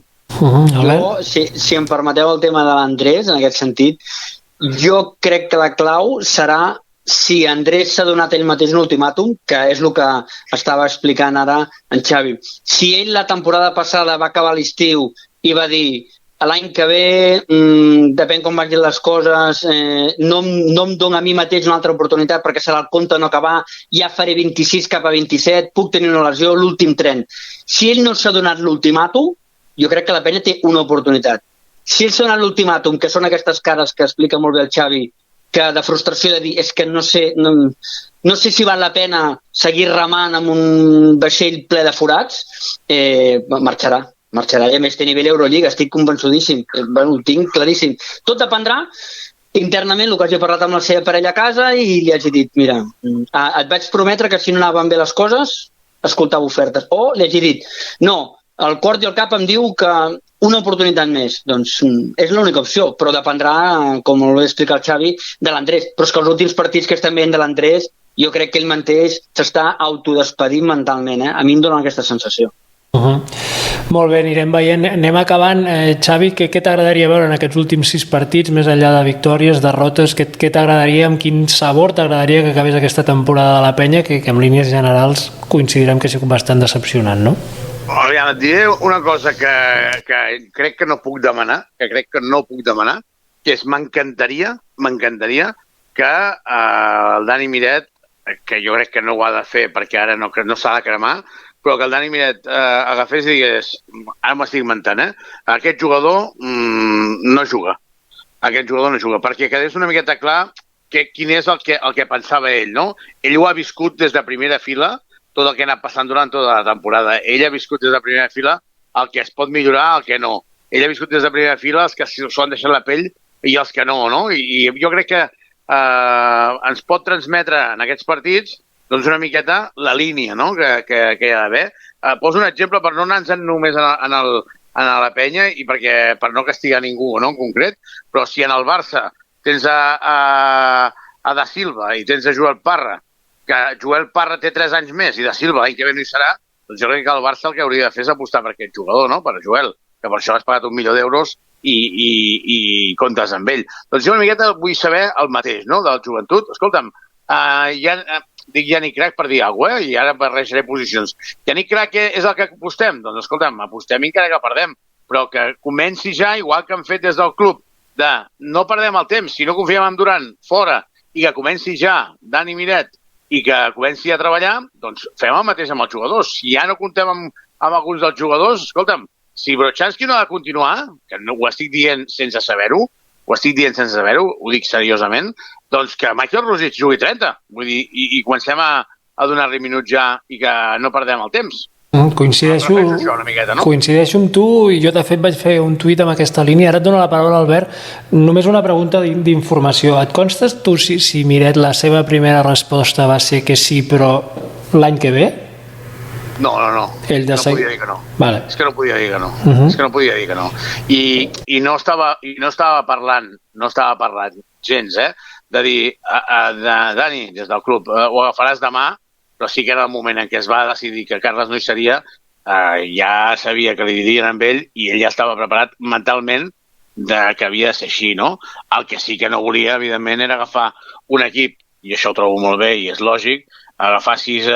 Jo, si em permeteu el tema de l'Andrés, en aquest sentit, jo crec que la clau serà si Andrés s'ha donat ell mateix un ultimàtum, que és el que estava explicant ara en Xavi. Si ell la temporada passada va acabar l'estiu i va dir l'any que ve, depèn com vagin les coses, no em dono a mi mateix una altra oportunitat perquè serà el compte no acabar, ja faré 26 cap a 27, puc tenir una lesió, l'últim tren. Si ell no s'ha donat l'ultimàtum, jo crec que la penya té una oportunitat. Si ell s'ha donat l'ultimàtum, que són aquestes cares que explica molt bé el Xavi, que de frustració de dir és que no sé si val la pena seguir remant amb un vaixell ple de forats, marxarà. I a més té nivell Eurolliga, estic convençudíssim, ho tinc claríssim. Tot dependrà internament el que hagi parlat amb la seva parella a casa i li hagi dit, mira, et vaig prometre que si no anaven bé les coses, escoltava ofertes. O li hagi dit, no, el cor i el cap em diu que una oportunitat més. Doncs és l'única opció, però dependrà, com ho explica el Xavi, de l'Andrés. Però és que els últims partits que estem veient de l'Andrés, jo crec que ell mateix s'està autodespedint mentalment. A mi em dona aquesta sensació.
Molt bé, anirem veient. Anem acabant. Xavi, què t'agradaria veure en aquests últims 6 partits, més enllà de victòries, derrotes? Què t'agradaria, amb quin sabor t'agradaria que acabés aquesta temporada de la penya, que en línies generals coincidirem que ha sigut bastant decepcionant, no?
Aviam, et diré una cosa que crec que no puc demanar, que és m'encantaria que el Dani Miret, que jo crec que no ho ha de fer perquè ara no s'ha de cremar, però que el Dani Miret agafés i digués, ara m'estic inventant, aquest jugador no juga. Aquest jugador no juga, perquè quedés una miqueta clar quin és el que pensava ell, no? Ell ho ha viscut des de primera fila, tot el que ha anat passant durant tota la temporada. Ell ha viscut des de primera fila el que es pot millorar, el que no. Ell ha viscut des de primera fila els que s'ho han deixat la pell i els que no, no? I jo crec que ens pot transmetre en aquests partits doncs una miqueta la línia, no?, que hi ha d'haver. Poso un exemple per no anar-nos només a la penya i per no castigar ningú, no?, en concret, però si en el Barça tens a Da Silva i tens a Joel Parra, que Joel Parra té 3 anys més i Da Silva l'any que ve no hi serà, doncs jo crec que el Barça el que hauria de fer és apostar per aquest jugador, no?, per Joel, que per això has pagat $1 milió i comptes amb ell. Doncs jo una miqueta vull saber el mateix, no?, de la joventut. Escolta'm, dic Yannick Crac per dir alguna cosa, i ara barrejaré posicions. Yannick Crac és el que apostem? Doncs escolta'm, apostem encara que perdem, però que comenci ja, igual que han fet des del club, de no perdem el temps, si no confiem en Durant, fora, i que comenci ja Dani Miret i que comenci a treballar, doncs fem el mateix amb els jugadors. Si ja no comptem amb alguns dels jugadors, escolta'm, si Brochanski no ha de continuar, que no ho estic dient sense saber-ho, ho dic seriosament, doncs que Michael Rosic jugui 30. Vull dir, i comencem a donar-li minuts ja i que no perdem el temps.
Coincideixo amb tu, i jo de fet vaig fer un tuit amb aquesta línia. Ara et dono la paraula, Albert. Només una pregunta d'informació. Et constes tu si Miret la seva primera resposta va ser que sí, però l'any que ve?
No.
Ell
no podia dir que no.
Vale.
És que no podia dir que no. I no estava parlant gens, de dir, Dani, des del club, ho agafaràs demà, però sí que era el moment en què es va decidir que Carles no hi seria, ja sabia que li dirien amb ell i ell ja estava preparat mentalment que havia de ser així, no? El que sí que no volia, evidentment, era agafar un equip, i això ho trobo molt bé i és lògic, agafar 6,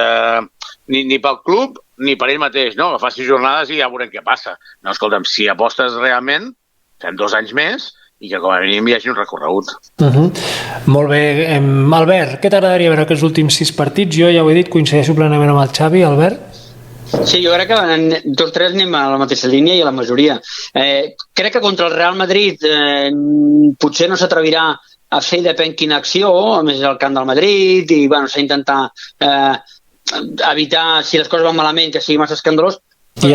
ni pel club ni per ell mateix, no? Agafar 6 jornades i ja veurem què passa. No, escolta'm, si apostes realment, fem 2 anys més i que com a mínim hi hagi un recorregut.
Molt bé. Albert, què t'agradaria veure aquests últims 6 partits? Jo ja ho he dit, coincideixo plenament amb el Xavi. Albert?
Sí, jo crec que tots 3 anem a la mateixa línia i a la majoria. Crec que contra el Real Madrid potser no s'atrevirà a fer depèn quina acció, a més el camp del Madrid, i bueno, s'ha d'intentar evitar, si les coses van malament, que sigui massa escandalós.
I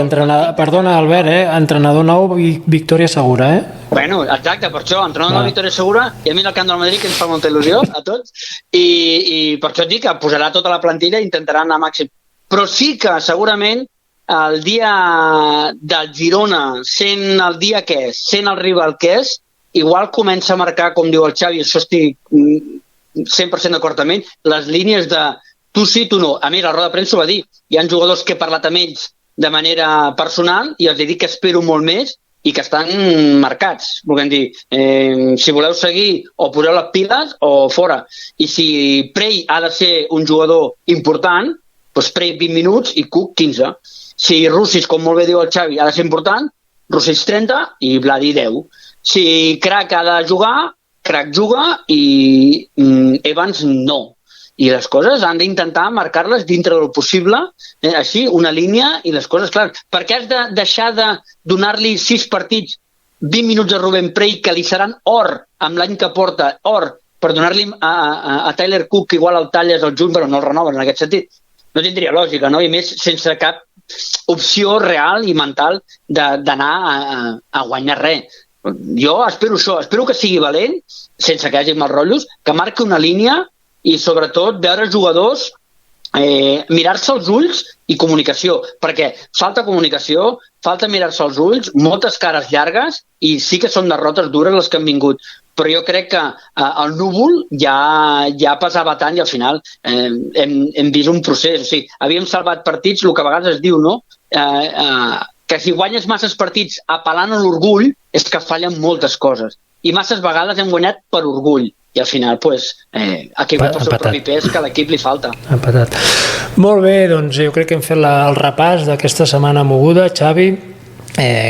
perdona, Albert, entrenador nou i victòria segura,
Bueno, exacte, per això, entrenador nou, victòria segura, i a mi el camp del Madrid, que ens fa molta il·lusió a tots, i per això et dic que posarà tota la plantilla i intentarà anar màxim. Però sí que segurament el dia del Girona, sent el dia que és, sent el rival que és, igual comença a marcar, com diu el Xavi, això estic 100% d'acord amb ell, les línies de tu sí, tu no. A més, la roda de premsa ho va dir. Hi ha jugadors que he parlat amb ells de manera personal i els he dit que espero molt més i que estan marcats. Volem dir, si voleu seguir o poseu les piles o fora. I si Prey ha de ser un jugador important, doncs Prey 20 minuts i Cook 15. Si Rusic, com molt bé diu el Xavi, ha de ser important, Rusic 30 i Vladi 10. Si Crack ha de jugar, Crack juga i Evans no. I les coses han d'intentar marcar-les dintre del possible, així, una línia i les coses, clar. Per què has de deixar de donar-li 6 partits, 20 minuts a Rubén Prey, que li seran or amb l'any que porta, or, per donar-li a Tyler Cook, que igual el talles al juny, però no el renoven en aquest sentit? No tindria lògica, no? I més sense cap opció real i mental d'anar a guanyar res. Jo espero això, espero que sigui valent, sense que hi hagi mals rotllos, que marqui una línia i sobretot veure jugadors mirar-se els ulls i comunicació, perquè falta comunicació, falta mirar-se els ulls, moltes cares llargues i sí que són derrotes dures les que han vingut, però jo crec que el núvol ja pesava tant i al final hem vist un procés, o sigui, havíem salvat partits, el que a vegades es diu, no? Que si guanyes masses partits apel·lant a l'orgull és que fallen moltes coses i masses vegades hem guanyat per orgull i al final ha caigut el seu propi pes que a l'equip li falta.
Empatat. Molt bé, doncs jo crec que hem fet el repàs d'aquesta setmana moguda. Xavi,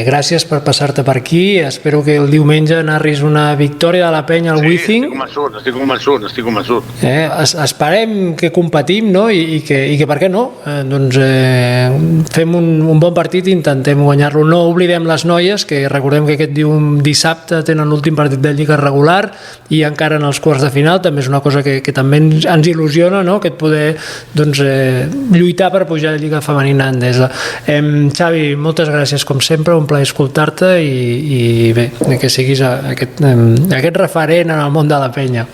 gràcies per passar-te per aquí, espero que el diumenge narris una victòria de la penya al Wizzing.
Estic convençut.
Esperem que competim, no? I que per què no? Doncs fem un bon partit i intentem guanyar-lo. No oblidem les noies, que recordem que aquest dissabte tenen l'últim partit de Lliga regular i encara en els quarts de final, també és una cosa que també ens il·lusiona, no? Aquest poder lluitar per pujar a la Lliga Femenina Endesa. Xavi, moltes gràcies com sempre, un plaer escoltar-te i bé, que siguis aquest referent en el món de la penya.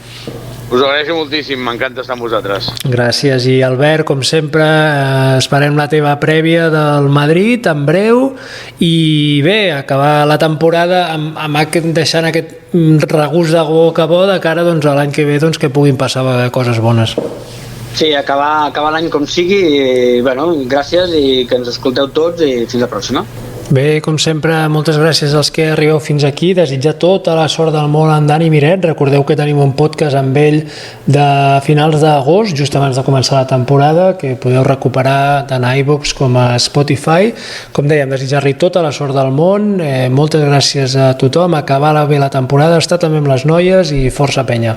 Us ho agraeixo moltíssim, m'encanta estar amb vosaltres.
Gràcies, i Albert, com sempre, esperem la teva prèvia del Madrid en breu i bé, acabar la temporada deixant aquest regust de boca bo de cara a l'any que ve que puguin passar coses bones.
Sí, acabar l'any com sigui i gràcies i que ens escolteu tots i fins la pròxima.
Bé, com sempre, moltes gràcies als que arribeu fins aquí, desitjar tota la sort del món a en Dani Miret. Recordeu que tenim un podcast amb ell de finals d'agost, just abans de començar la temporada, que podeu recuperar tant a iVoox com a Spotify. Com dèiem, desitjar-li tota la sort del món, moltes gràcies a tothom, acabar bé la temporada, estar també amb les noies i força penya.